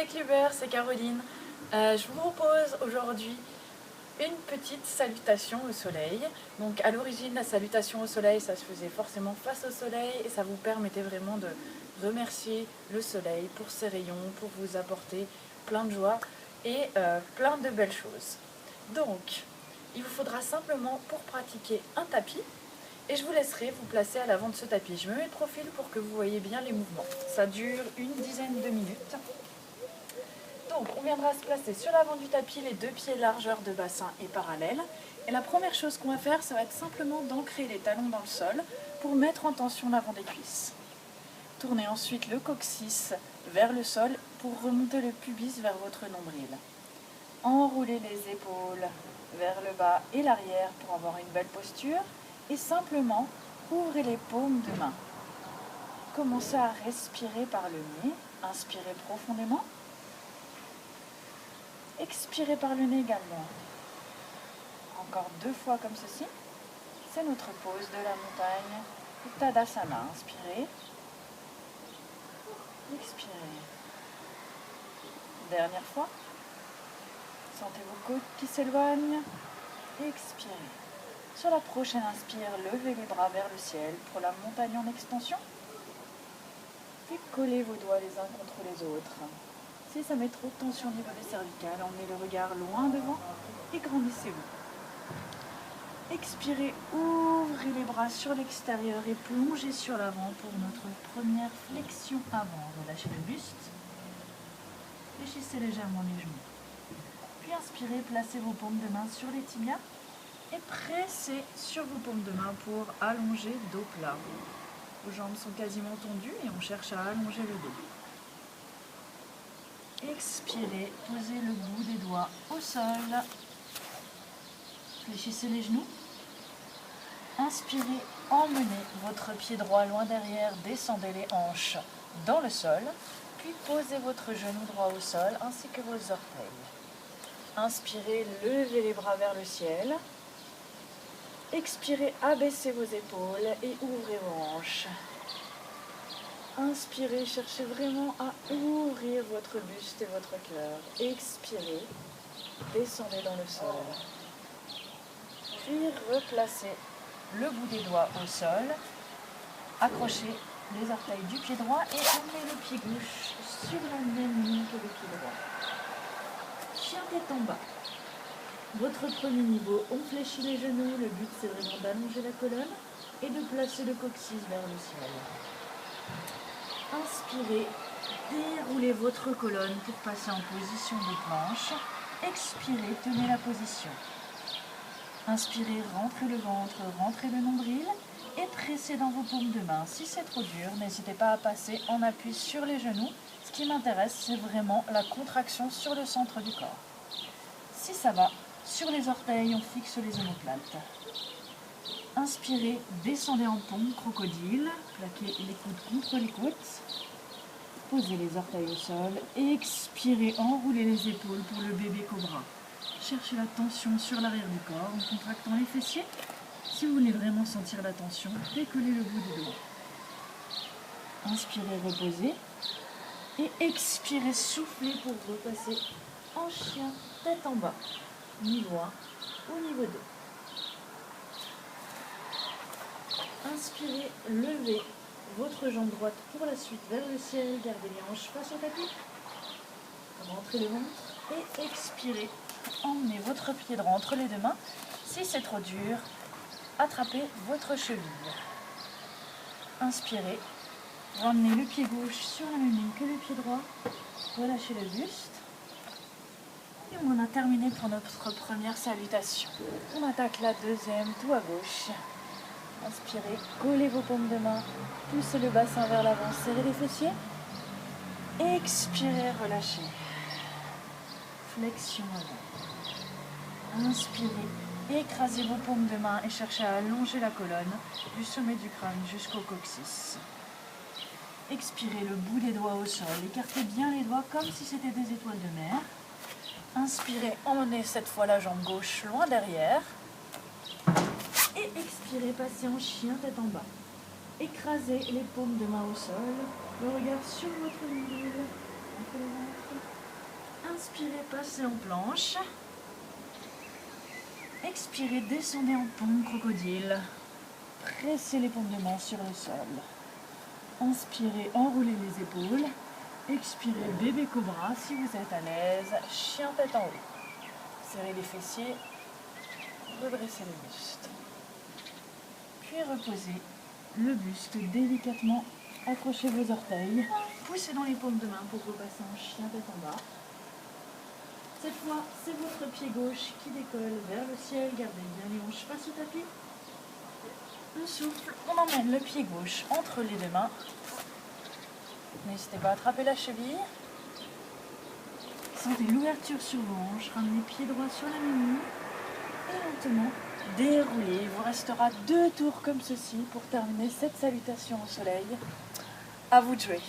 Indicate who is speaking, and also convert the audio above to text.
Speaker 1: les Clubbers, c'est Caroline. Je vous propose aujourd'hui une petite salutation au soleil. Donc à l'origine, la salutation au soleil, ça se faisait forcément face au soleil et ça vous permettait vraiment de remercier le soleil pour ses rayons, pour vous apporter plein de joie et plein de belles choses. Donc, il vous faudra simplement pour pratiquer un tapis et je vous laisserai vous placer à l'avant de ce tapis. Je me mets de profil pour que vous voyez bien les mouvements. Ça dure une dizaine de minutes. Donc on viendra se placer sur l'avant du tapis, les deux pieds largeur de bassin et parallèles. Et la première chose qu'on va faire, ça va être simplement d'ancrer les talons dans le sol pour mettre en tension l'avant des cuisses. Tournez ensuite le coccyx vers le sol pour remonter le pubis vers votre nombril. Enroulez les épaules vers le bas et l'arrière pour avoir une belle posture. Et simplement, ouvrez les paumes de main. Commencez à respirer par le nez. Inspirez profondément. Expirez par le nez également. Encore 2 fois comme ceci. C'est notre pose de la montagne. Tadasana. Inspirez. Expirez. Dernière fois. Sentez vos côtes qui s'éloignent. Expirez. Sur la prochaine inspire, levez les bras vers le ciel pour la montagne en extension. Puis collez vos doigts les uns contre les autres. Si ça met trop de tension au niveau des cervicales, emmenez le regard loin devant et grandissez-vous. Expirez, ouvrez les bras sur l'extérieur et plongez sur l'avant pour notre première flexion avant. Relâchez le buste. Fléchissez légèrement les genoux. Puis inspirez, placez vos paumes de main sur les tibias et pressez sur vos paumes de main pour allonger dos plat. Vos jambes sont quasiment tendues et on cherche à allonger le dos. Expirez, posez le bout des doigts au sol. Fléchissez les genoux. Inspirez, emmenez votre pied droit loin derrière, descendez les hanches dans le sol. Puis posez votre genou droit au sol ainsi que vos orteils. Inspirez, levez les bras vers le ciel. Expirez, abaissez vos épaules et ouvrez vos hanches. Inspirez, cherchez vraiment à ouvrir votre buste et votre cœur. Expirez, descendez dans le sol. Puis replacez le bout des doigts au sol. Accrochez les orteils du pied droit et emmenez le pied gauche sur la même ligne que le pied droit. Chien tête en bas. Votre premier niveau, on fléchit les genoux. Le but, c'est vraiment d'allonger la colonne et de placer le coccyx vers le ciel. Inspirez, déroulez votre colonne pour passer en position de planche. Expirez, tenez la position. Inspirez, rentrez le ventre, rentrez le nombril et pressez dans vos paumes de main. Si c'est trop dur, n'hésitez pas à passer en appui sur les genoux. Ce qui m'intéresse, c'est vraiment la contraction sur le centre du corps. Si ça va, sur les orteils, on fixe les omoplates. Inspirez, descendez en pompe, crocodile, plaquez les coudes contre les côtes, posez les orteils au sol, expirez, enroulez les épaules pour le bébé cobra. Cherchez la tension sur l'arrière du corps en contractant les fessiers. Si vous voulez vraiment sentir la tension, décollez le bout du dos. Inspirez, reposez et expirez, soufflez pour repasser en chien, tête en bas, niveau 1 ou niveau 2. Inspirez, levez votre jambe droite pour la suite vers le ciel, gardez les hanches face au tapis, rentrez le ventre et expirez, emmenez votre pied droit entre les deux mains. Si c'est trop dur, attrapez votre cheville. Inspirez, ramenez le pied gauche sur la même ligne que le pied droit, relâchez le buste. Et on a terminé pour notre première salutation. On attaque la deuxième, tout à gauche. Inspirez, collez vos paumes de main, poussez le bassin vers l'avant, serrez les fessiers. Expirez, relâchez. Flexion avant. Inspirez, écrasez vos paumes de main et cherchez à allonger la colonne du sommet du crâne jusqu'au coccyx. Expirez, le bout des doigts au sol. Écartez bien les doigts comme si c'était des étoiles de mer. Inspirez, emmenez cette fois la jambe gauche loin derrière. Et expirez, passez en chien tête en bas. Écrasez les paumes de main au sol, le regard sur votre nombril, entre le ventre. Inspirez, passez en planche. Expirez, descendez en pompe crocodile. Pressez les paumes de main sur le sol. Inspirez, enroulez les épaules. Expirez, bébé cobra si vous êtes à l'aise. Chien tête en haut. Serrez les fessiers. Redressez le buste. Puis reposez le buste délicatement. Accrochez vos orteils. Poussez dans les paumes de main pour repasser en chien tête en bas. Cette fois, c'est votre pied gauche qui décolle vers le ciel. Gardez bien les hanches face au tapis. On souffle, on emmène le pied gauche entre les deux mains. N'hésitez pas à attraper la cheville. Sentez l'ouverture sur vos hanches. Ramenez pied droit sur la même ligne. Et lentement, déroulez. Il vous restera 2 tours comme ceci pour terminer cette salutation au soleil. À vous de jouer.